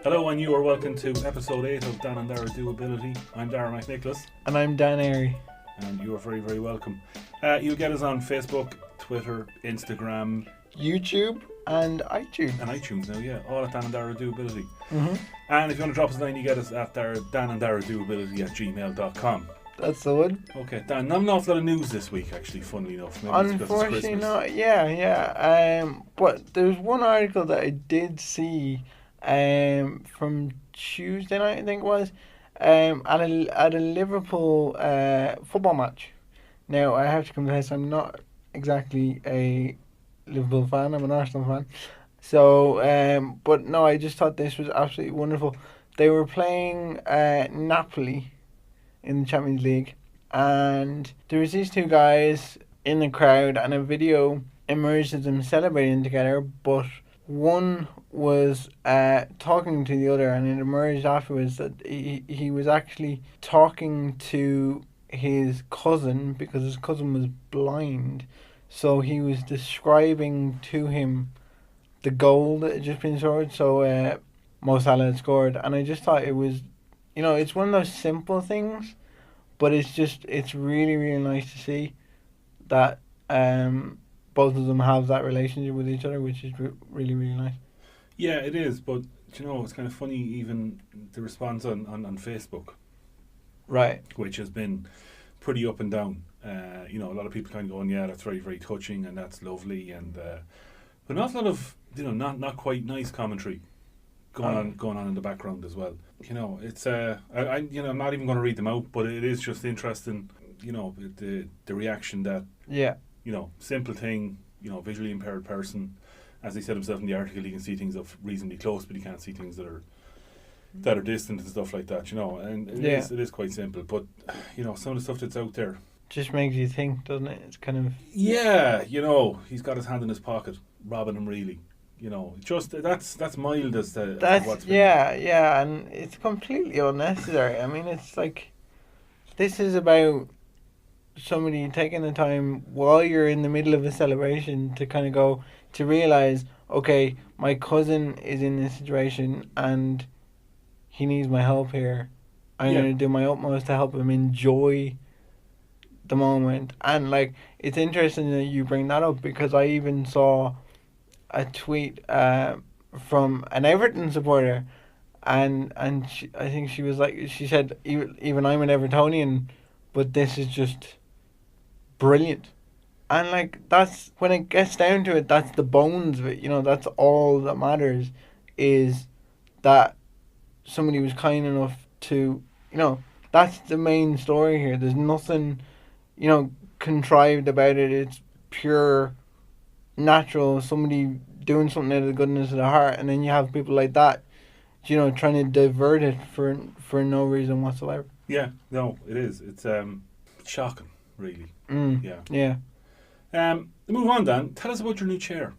Hello and you are welcome to episode 8 of Dan and Darragh Doability. I'm Darragh McNicholas. And I'm Darragh. And you are very, very welcome. You'll get us on Facebook, Twitter, Instagram, YouTube and iTunes. And iTunes now, yeah. All at Dan and Darragh Doability. Mm-hmm. And if you want to drop us a line, you get us at Dan and Darragh Doability at gmail.com. That's the one. Okay, Dan, not an awful lot of news this week, actually, funnily enough. Maybe Unfortunately not, yeah. But there's one article that I did see from Tuesday night, I think it was, at a Liverpool football match. Now, I have to confess, I'm not exactly a Liverpool fan, I'm an Arsenal fan. So, but no, I just thought this was absolutely wonderful. They were playing Napoli in the Champions League, and there was these two guys in the crowd, and a video emerged of them celebrating together, but one was talking to the other, and it emerged afterwards that he was actually talking to his cousin because his cousin was blind, so he was describing to him the goal that had just been scored, so Mo Salah had scored, and I just thought it was, it's one of those simple things, but it's really, really nice to see that both of them have that relationship with each other, which is really, really nice. Yeah, it is, but it's kind of funny, even the response on Facebook, right, which has been pretty up and down. A lot of people kind of going, yeah, that's very, very touching and that's lovely, and but not a lot of not quite nice commentary going on in the background as well. It's I'm not even going to read them out, but it is just interesting. The reaction that simple thing. Visually impaired person, as he said himself in the article, he can see things up reasonably close, but he can't see things that are distant and stuff like that. And it is quite simple, but some of the stuff that's out there just makes you think, doesn't it? It's kind of he's got his hand in his pocket, robbing him really. Just that's mild as to what's been. Yeah, and it's completely unnecessary. I mean, it's like, this is about somebody taking the time while you're in the middle of a celebration to kind of go to realize, okay, my cousin is in this situation and he needs my help here. I'm going to do my utmost to help him enjoy the moment. And like, it's interesting that you bring that up, because I even saw a tweet from an Everton supporter, and I think she said, even I'm an Evertonian, but this is just brilliant. And like, that's, when it gets down to it, that's the bones of it. That's all that matters, is that somebody was kind enough to, that's the main story here. There's nothing contrived about it. It's pure natural, somebody doing something out of the goodness of the heart, and then you have people like that, trying to divert it for no reason whatsoever. Yeah, no, it is. It's shocking, really. Yeah. Move on, Dan. Tell us about your new chair.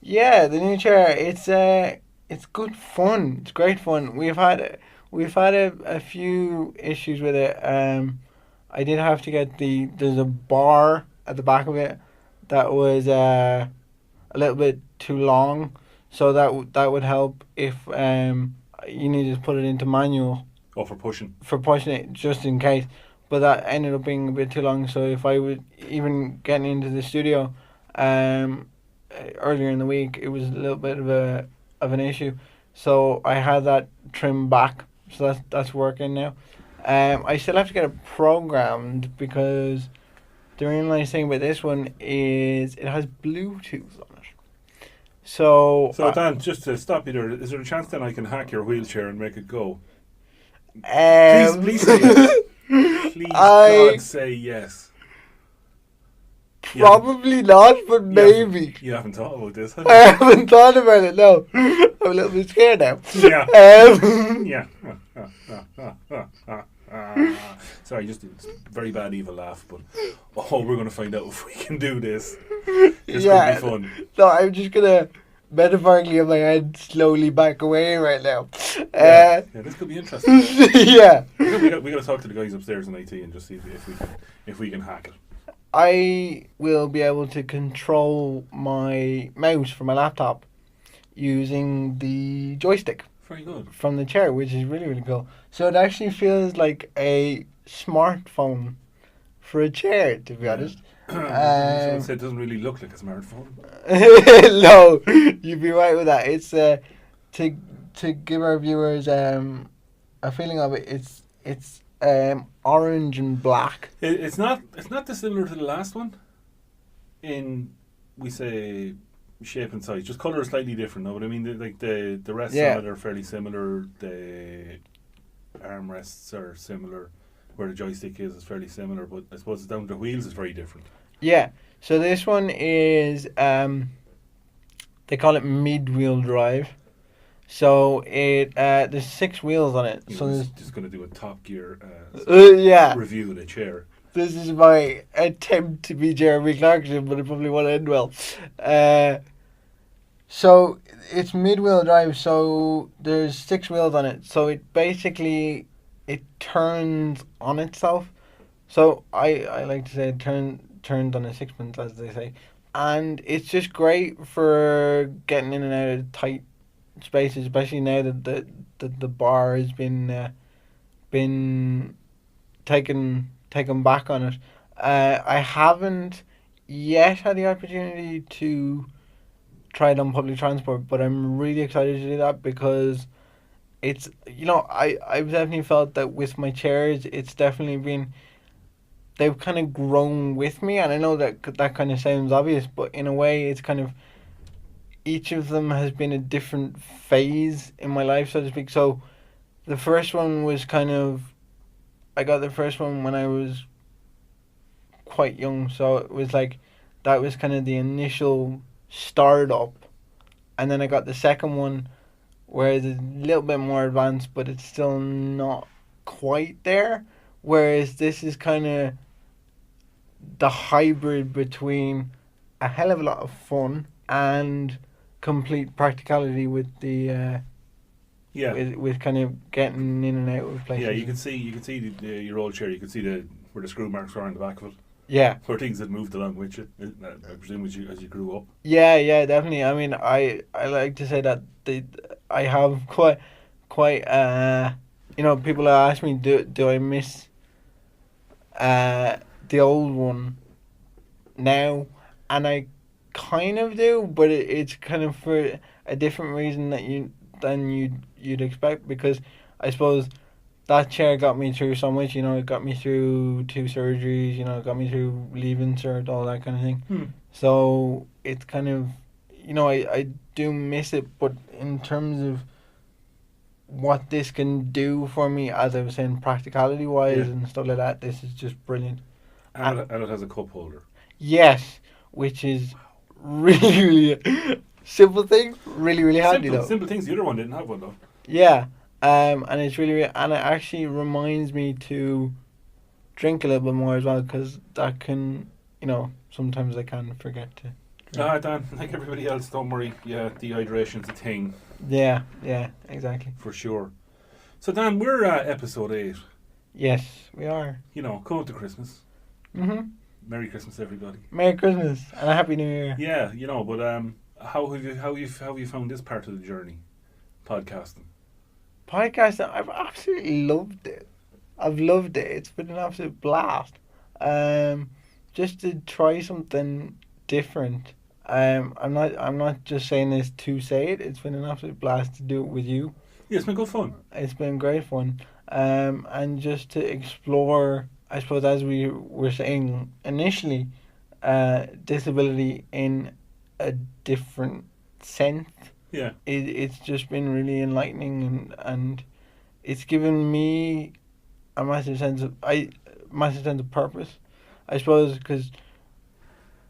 Yeah, the new chair. It's good fun. It's great fun. We've had a few issues with it. I did have to get there's a bar at the back of it that was a little bit too long, so that would help if you needed to put it into manual. Oh, for pushing it, just in case. But that ended up being a bit too long, so if I would even getting into the studio earlier in the week, it was a little bit of an issue. So I had that trimmed back, so that's working now. I still have to get it programmed, because the really nice thing about this one is it has Bluetooth on it. So Dan, just to stop you there, is there a chance then I can hack your wheelchair and make it go? Please say yes. Please, God, say yes. Probably not, but maybe. You haven't thought about this, have you? I haven't thought about it, no. I'm a little bit scared now. Sorry, just a very bad evil laugh, but we're going to find out if we can do this. This could be fun. No, I'm just going to metaphorically have my head slowly back away right now. This could be interesting. Yeah. We got to talk to the guys upstairs in IT and just see if we can hack it. I will be able to control my mouse from my laptop using the joystick. Very good. from the chair, which is really, really cool. So it actually feels like a smartphone for a chair, to be honest. I would say it doesn't really look like a smartphone. No, you'd be right with that. It's to give our viewers a feeling of it. It's orange and black. It's not dissimilar to the last one. In we say shape and size, just colour is slightly different. No, but I mean the rests on it are fairly similar. The armrests are similar. Where the joystick is fairly similar, but I suppose it's down to the wheels is very different. Yeah. So this one is they call it mid-wheel drive. So it there's 6 wheels on it. So there's just going to do a Top Gear review of the chair. This is my attempt to be Jeremy Clarkson, but it probably won't end well. So it's mid-wheel drive. So there's 6 wheels on it. So it basically it turns on itself. So I like to say it turned on a sixpence, as they say, and it's just great for getting in and out of tight spaces, especially now that the bar has been taken back on it. I haven't yet had the opportunity to try it on public transport, but I'm really excited to do that because it's, I've definitely felt that with my chairs, it's definitely been, they've kind of grown with me, and I know that kind of sounds obvious, but in a way it's kind of, each of them has been a different phase in my life, so to speak. So the first one was kind of, I got the first one when I was quite young, so it was like, that was kind of the initial start up, and then I got the second one where it's a little bit more advanced, but it's still not quite there. Whereas this is kind of the hybrid between a hell of a lot of fun and complete practicality with the with kind of getting in and out of places. Yeah, you can see your old chair. You can see where the screw marks are on the back of it. Yeah, where things had moved along with you. I presume as you grew up. Yeah, definitely. I mean, I like to say that I have quite people ask me, do I miss the old one now, and I kind of do, but it's kind of for a different reason than you'd expect, because I suppose that chair got me through so much. It got me through 2 surgeries. It got me through leaving cert, all that kind of thing. So it's kind of, I do miss it, but in terms of what this can do for me, as I was saying, practicality wise and stuff like that, this is just brilliant. And it has a cup holder. Yes, which is really, really simple thing, really, really handy though. Simple things. The other one didn't have one though. Yeah, and it's really, and it actually reminds me to drink a little bit more as well, because that can, sometimes I can forget to drink. Dan, like everybody else, don't worry. Yeah, dehydration's a thing. Yeah, exactly. For sure. So Dan, we're episode 8. Yes, we are. Coming up to Christmas. Mhm. Merry Christmas, everybody. Merry Christmas and a Happy New Year. Yeah, but how have you found this part of the journey, podcasting? Podcasting, I've absolutely loved it. I've loved it. It's been an absolute blast. Just to try something different. I'm not just saying this to say it. It's been an absolute blast to do it with you. Yeah, it's been good fun. It's been great fun. And just to explore, I suppose, as we were saying initially, disability in a different sense. Yeah. It's just been really enlightening, and it's given me a massive sense of purpose, I suppose, because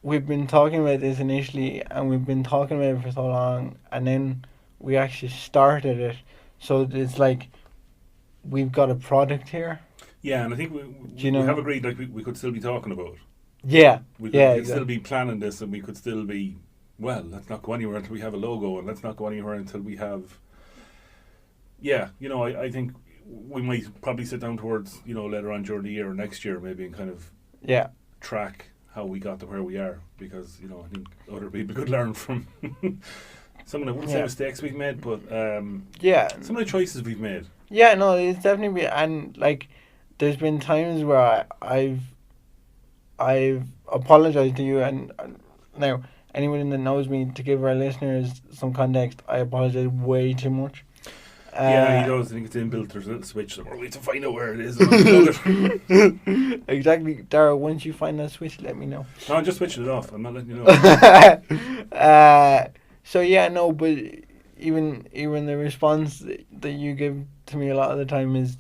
we've been talking about this initially, and we've been talking about it for so long, and then we actually started it. So it's like we've got a product here. Yeah, and I think we have agreed we could still be talking about it. Yeah, we could still be planning this, and we could still be, let's not go anywhere until we have a logo, and let's not go anywhere until we have. Yeah, I think we might probably sit down towards later on during the year or next year maybe and kind of track how we got to where we are, because I think other people could learn from Some of the, I wouldn't say mistakes we've made, but some of the choices we've made. Yeah, no, it's definitely been, and like, there's been times where I've apologized to you, and now anyone that knows me, to give our listeners some context, I apologize way too much. Yeah, he does. I think it's inbuilt. There's a little switch. So we're waiting to find out where it is. Exactly, Darragh. Once you find that switch, let me know. No, I'm just switching it off. I'm not letting you know. So yeah, no, but even the response that you give to me a lot of the time is,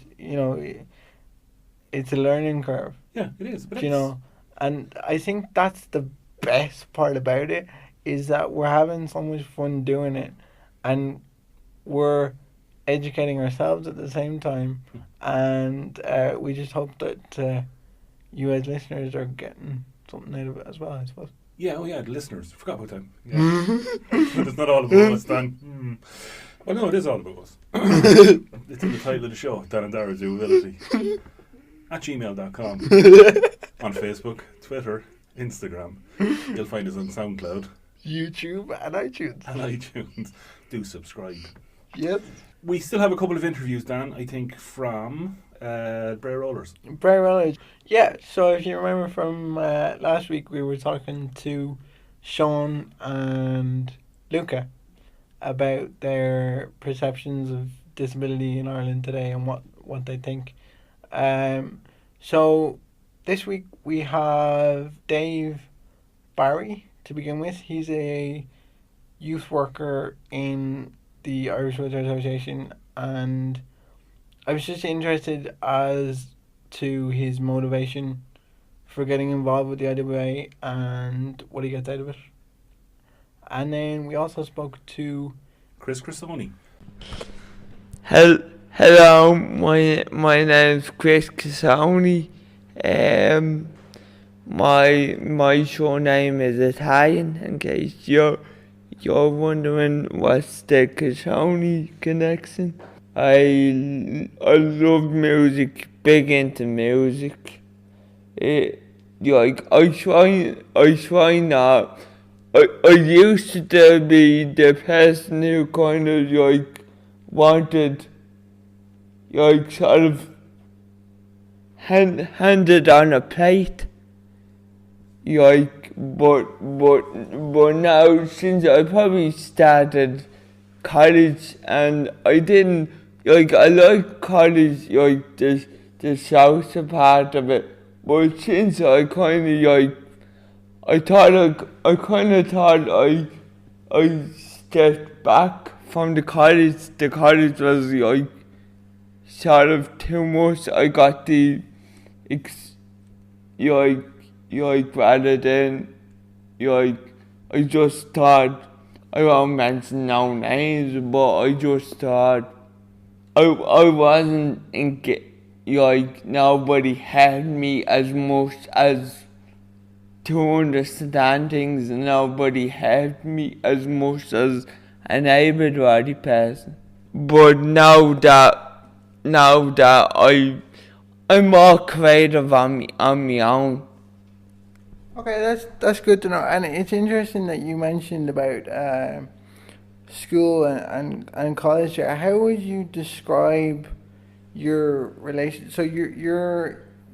it's a learning curve. Yeah, it is. But and I think that's the best part about it, is that we're having so much fun doing it, and we're educating ourselves at the same time, and we just hope that you as listeners are getting something out of it as well, I suppose. Yeah, the listeners. I forgot about them. Yeah. It's not all about us, Dan. Well, no, it is all about us. It's in the title of the show, Dan and Darragh's Doability. At gmail.com. On Facebook, Twitter, Instagram. You'll find us on SoundCloud, YouTube, and iTunes. Do subscribe. Yep. We still have a couple of interviews, Dan, I think, from Bray Rollers. Bray Rollers. Yeah, so if you remember from last week, we were talking to Sean and Luca about their perceptions of disability in Ireland today and what they think. So this week we have Dave Barry to begin with. He's a youth worker in the Irish Wheelchair Association, and I was just interested as to his motivation for getting involved with the IWA and what he gets out of it. And then we also spoke to Chris Cassini. Hello, my name's Chris Cassini. My surname is Italian, in case you're wondering what's the Cassini connection. I love music, big into music. I used to be the person who kind of wanted sort of handed on a plate. But now, since I probably started college, and I didn't I like college, the social part of it, but since I kind of I kind of thought I stepped back from the college. The college was sort of too much. I got the rather than I just thought, I won't mention no names, but I just thought I wasn't nobody helped me as much as to understand things, and nobody helped me as much as an able-bodied person. But now that I'm more creative on my own. Okay, that's good to know, and it's interesting that you mentioned about school and college. How would you describe your relation? So you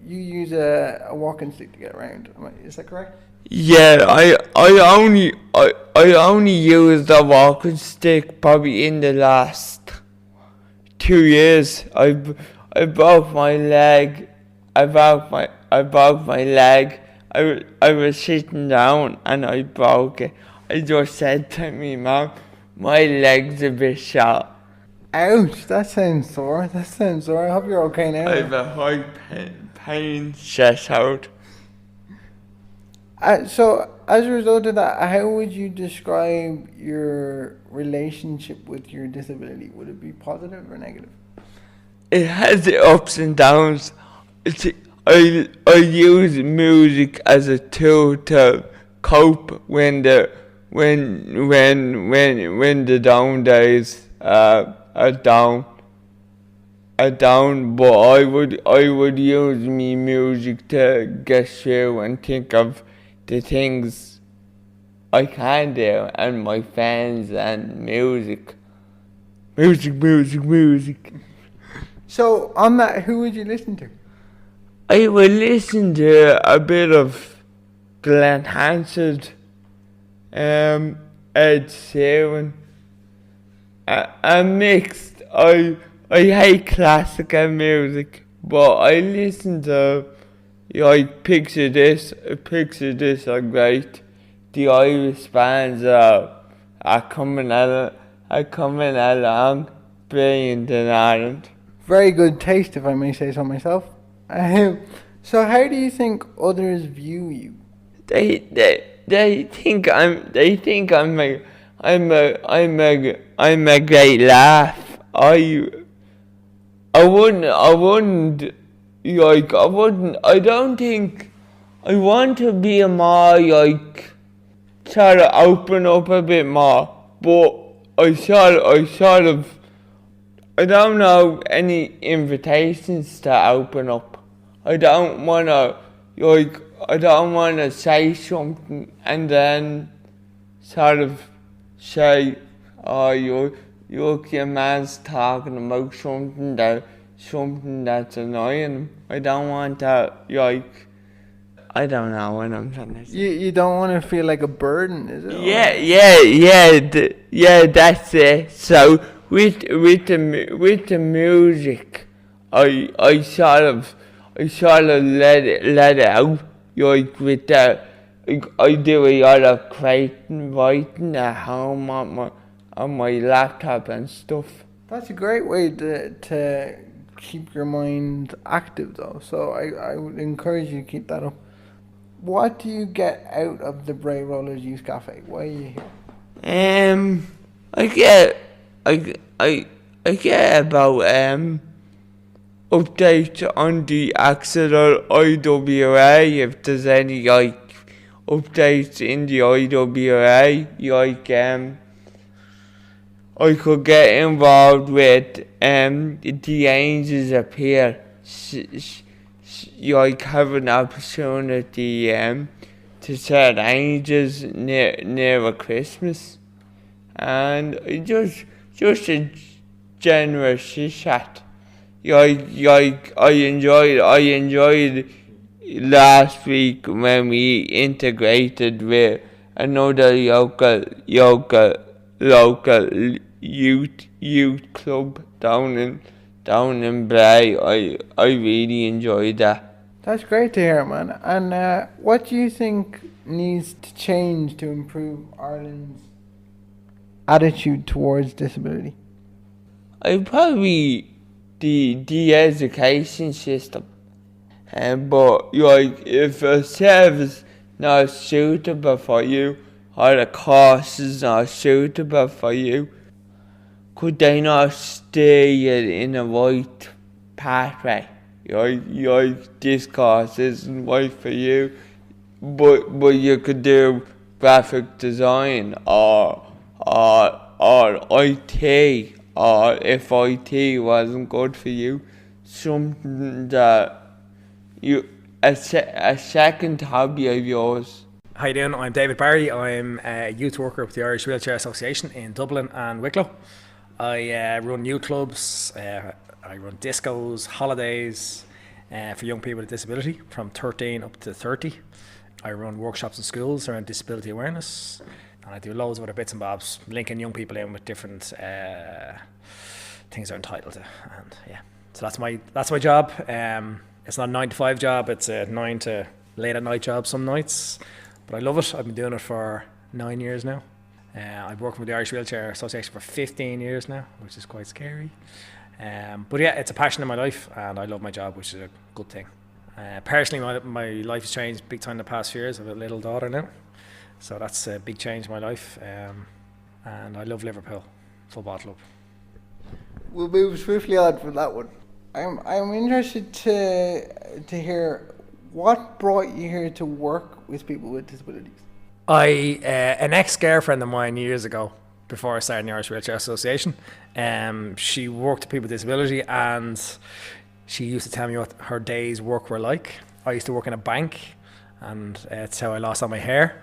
use a walking stick to get around. Is that correct? Yeah, I only used the walking stick probably in the last 2 years. I broke my leg. I broke my leg. I was sitting down and I broke it. I just said to me, Mom, my leg's a bit short. Ouch, that sounds sore. I hope you're okay now. I have a high pain chest out. So, as a result of that, how would you describe your relationship with your disability? Would it be positive or negative? It has the ups and downs. I use music as a tool to cope when the down days are down. But I would use music to get through and think of the things I can do, and my fans and music. Music. So on that, who would you listen to? I would listen to a bit of Glenn Hansard, Ed Sheeran, a mixed. I hate classical music, but I listen to like Picture This are great. The Irish bands are coming along, brilliant in Ireland. Very good taste, if I may say so myself. So how do you think others view you? They think I'm a great laugh. I don't think I want to be a more like try to open up a bit more, but I don't know any invitations to open up. I don't wanna say something and then sort of say, oh, your man's talking about something that's annoying. I don't want to, I don't know what I'm trying to say. You don't want to feel like a burden, is it? Yeah, that's it. So with the music, I sort of let it out. With that, I do a lot of creating, writing at home on my laptop and stuff. That's a great way to keep your mind active, though. So I would encourage you to keep that up. What do you get out of the Bray Rollers Youth Cafe? Why are you here? I get about updates on the Axel IWA, if there's any updates in the IWA, I could get involved with the Angels Appeal, have an opportunity to set angels near Christmas, and just a generous chat. I enjoyed last week when we integrated with another local youth club down in Bray. I really enjoyed that. That's great to hear, man. And what do you think needs to change to improve Ireland's attitude towards disability? Probably the education system. But if a service not suitable for you, or the course is not suitable for you, could they not stay in a right pathway? This course isn't right for you, but you could do graphic design or IT, or if IT wasn't good for you, something that a second hobby of yours. How you doing? I'm David Barry. I'm a youth worker with the Irish Wheelchair Association in Dublin and Wicklow. I run youth clubs, I run discos, holidays for young people with disability from 13 up to 30. I run workshops in schools around disability awareness, and I do loads of other bits and bobs, linking young people in with different things they're entitled to. And yeah, so that's my job. It's not a 9 to 5 job, it's a 9 to late at night job some nights, but I love it. I've been doing it for 9 years now. I've worked with the Irish Wheelchair Association for 15 years now, which is quite scary. But yeah, it's a passion in my life, and I love my job, which is a good thing. Personally, my life has changed big time in the past few years. I have a little daughter now, so that's a big change in my life. And I love Liverpool Football Club. We'll move swiftly on from that one. I'm interested to hear what brought you here to work with people with disabilities. An ex-girlfriend of mine years ago, before I started the Irish Wheelchair Association, she worked with people with disability, and she used to tell me what her days' work were like. I used to work in a bank, and it's how I lost all my hair.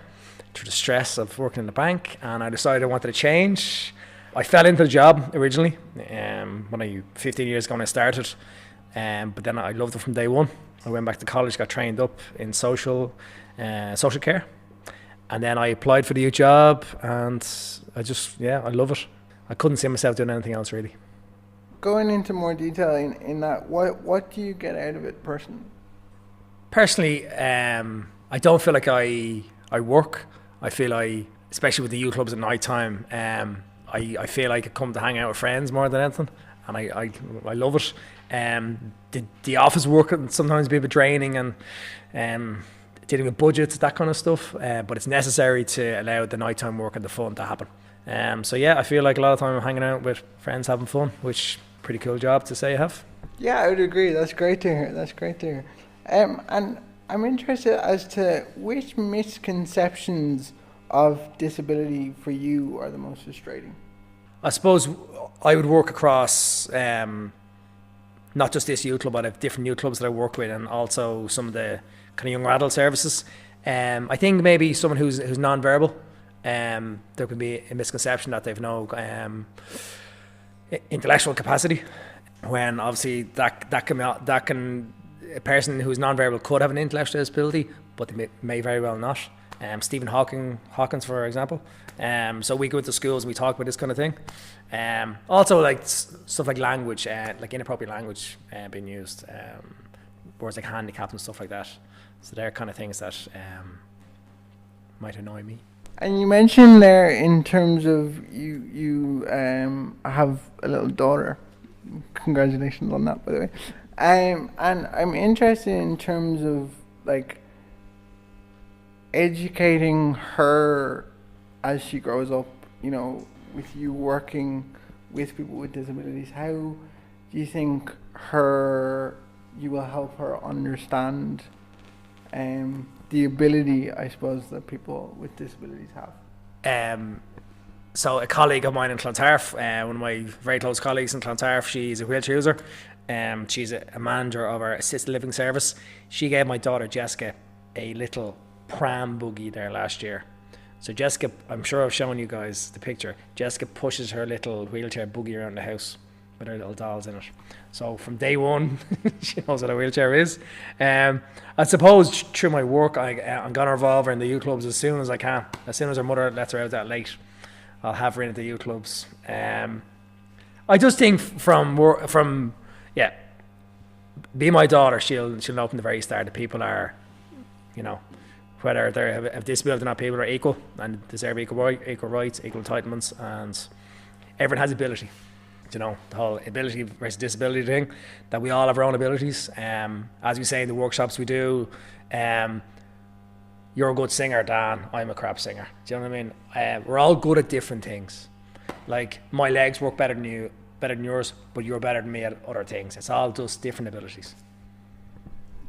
through the stress of working in the bank, and I decided I wanted to change. I fell into the job originally when I 15 years ago when I started, but then I loved it from day one. I went back to college, got trained up in social care, and then I applied for the youth job, and I love it. I couldn't see myself doing anything else really. Going into more detail in that, what do you get out of it personally? Personally, I don't feel like I work. I feel especially with the youth clubs at night time, I feel like I come to hang out with friends more than anything, and I love it. The office work can sometimes be a bit draining, and dealing with budgets, that kind of stuff, but it's necessary to allow the nighttime work and the fun to happen. I feel like a lot of time I'm hanging out with friends having fun, which pretty cool job to say I have. Yeah, I would agree. That's great to hear. And I'm interested as to which misconceptions of disability for you are the most frustrating. I suppose I would work across not just this youth club, but I have different youth clubs that I work with, and also some of the kind of young adult services. I think maybe someone who's non-verbal, there could be a misconception that they've no intellectual capacity, when obviously that can a person who's non-verbal could have an intellectual disability, but they may very well not. Stephen Hawkins, for example. So we go into schools and we talk about this kind of thing. Also, like stuff like language, like inappropriate language being used, words like handicap and stuff like that. So they're kind of things that might annoy me. And you mentioned there in terms of you have a little daughter. Congratulations on that, by the way. And I'm interested in terms of like educating her as she grows up, with you working with people with disabilities. How do you think you will help her understand the ability, I suppose, that people with disabilities have? So a colleague of mine in Clontarf, one of my very close colleagues in Clontarf, she's a wheelchair user. She's a manager of our assisted living service. She gave my daughter Jessica a little pram buggy there last year. So Jessica, I'm sure I've shown you guys the picture. Jessica pushes her little wheelchair buggy around the house with her little dolls in it. So from day one, she knows what a wheelchair is. I suppose through my work, I'm going to involve her in the youth clubs as soon as I can. As soon as her mother lets her out that late, I'll have her in at the youth clubs. I just think be my daughter, she'll know from the very start that people are, whether they have a disability or not, people are equal and deserve equal rights, equal entitlements, and everyone has ability. The whole ability versus disability thing, that we all have our own abilities. As we say in the workshops we do, you're a good singer, Dan, I'm a crap singer. Do you know what I mean? We're all good at different things. Like, my legs work better than yours, but you're better than me at other things. It's all just different abilities.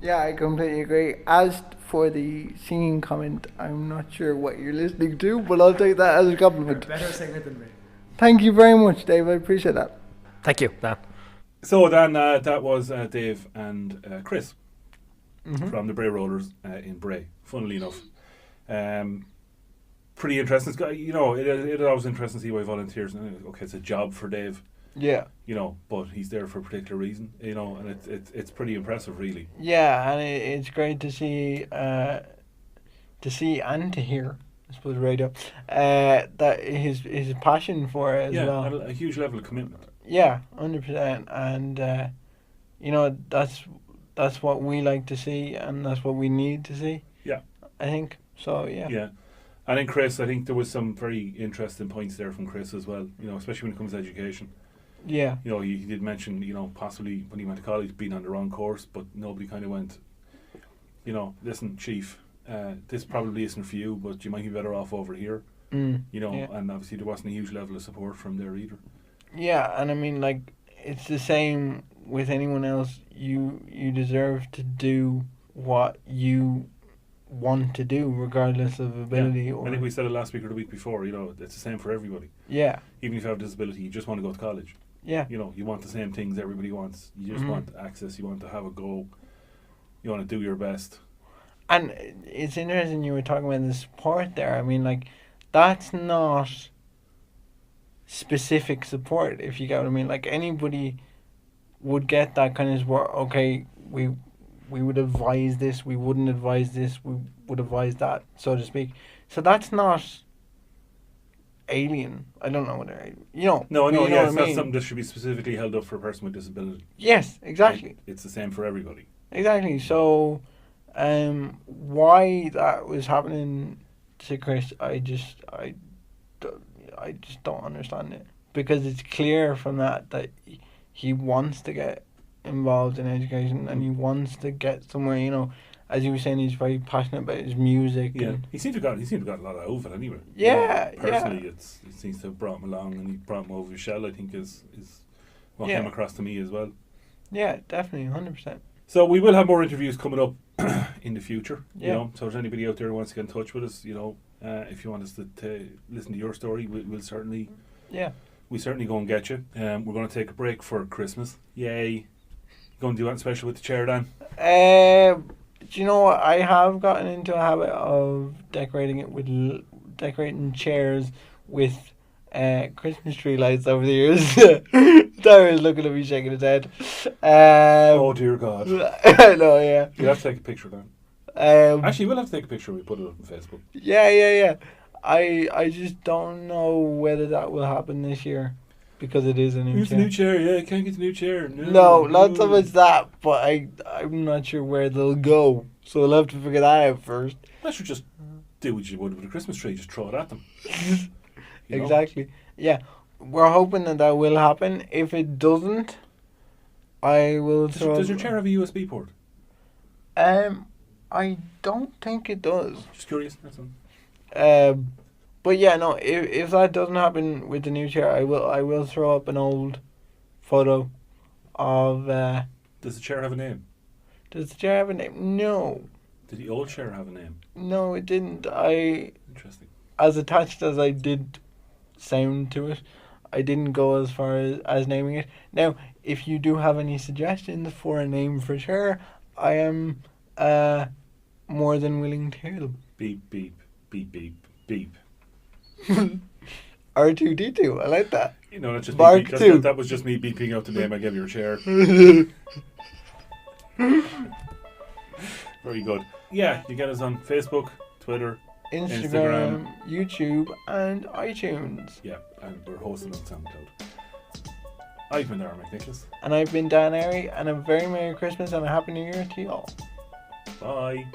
Yeah, I completely agree. As for the singing comment, I'm not sure what you're listening to, but I'll take that as a compliment. You're a better singer than me. Thank you very much, Dave. I appreciate that. Thank you, Dan. So Dan, that was Dave and Chris from the Bray Rollers in Bray. Funnily enough, pretty interesting. It is always interesting to see why volunteers. Okay, it's a job for Dave. Yeah. But he's there for a particular reason. And it's pretty impressive, really. Yeah, and it's great to see and to hear, I suppose, radio, that his passion for it as well. Yeah, a huge level of commitment. Yeah, 100%, and that's what we like to see, and that's what we need to see. Yeah, I think so. Yeah. Yeah, and then Chris, I think there was some very interesting points there from Chris as well. Especially when it comes to education. Yeah. He did mention, possibly when he went to college being on the wrong course, but nobody kind of went, listen, Chief, this probably isn't for you, but you might be better off over here. Yeah. And obviously there wasn't a huge level of support from there either. Yeah, and I mean, like, it's the same with anyone else. You deserve to do what you want to do, regardless of ability. Yeah. Or I think we said it last week or the week before. It's the same for everybody. Yeah. Even if you have a disability, you just want to go to college. Yeah. You want the same things everybody wants. You just want access. You want to have a go. You want to do your best. And it's interesting you were talking about the support there. I mean, like, that's not specific support, if you get what I mean. Like, anybody would get that kind of support. Okay, we would advise this, we wouldn't advise this, we would advise that, so to speak. So that's not alien. I don't know whether, you know. No, you know yeah, what it's I not mean? something that should be specifically held up for a person with disability. Yes, exactly. It's the same for everybody. Exactly. So, why that was happening to Chris, I just don't understand it, because it's clear from that he wants to get involved in education and he wants to get somewhere. You know, as you were saying, he's very passionate about his music. Yeah, and he seemed to got a lot out of it anyway. Yeah, You know, personally, it seems to have brought him along, and he brought him over his shell. I think is what came across to me as well. Yeah, definitely, 100%. So we will have more interviews coming up in the future. Yeah. You know, so if there's anybody out there who wants to get in touch with us, you know, if you want us to listen to your story, we'll certainly go and get you. We're going to take a break for Christmas. Yay! Going to do anything special with the chair, Dan? Do you know what? I have gotten into a habit of decorating chairs with Christmas tree lights over the years. Darragh is looking at me shaking his head. Oh dear God! I know, yeah. You'll have to take a picture, Dan. Actually, we'll have to take a picture. We put it up on Facebook. Yeah. I just don't know whether that will happen this year, because it is a new It's chair. a new chair. Yeah, I can't get the new chair. No, not so much that, but I'm not sure where they'll go. So we'll have to figure that out first. I should just do what you would with a Christmas tree. Just throw it at them. You know? Exactly. Yeah. We're hoping that will happen. If it doesn't, I will throw... Does your chair have a USB port? I don't think it does. Just curious. That's all. But yeah, no. If that doesn't happen with the new chair, I will throw up an old photo of. Does the chair have a name? Does the chair have a name? No. Did the old chair have a name? No, it didn't. Interesting. As attached as I did sound to it, I didn't go as far as naming it. Now, if you do have any suggestions for a name for a chair, I am more than willing to hear them. Beep beep beep beep beep. R2D2, I like that. You know, that's just Mark me, 2. that was just me beeping out the name I gave your chair. Very good. Yeah, you get us on Facebook, Twitter, Instagram, YouTube, and iTunes. Yeah, and we're hosting on SoundCloud. I've been Darragh McNicholas. And I've been Dan Airy, and a very Merry Christmas and a Happy New Year to you all. Bye.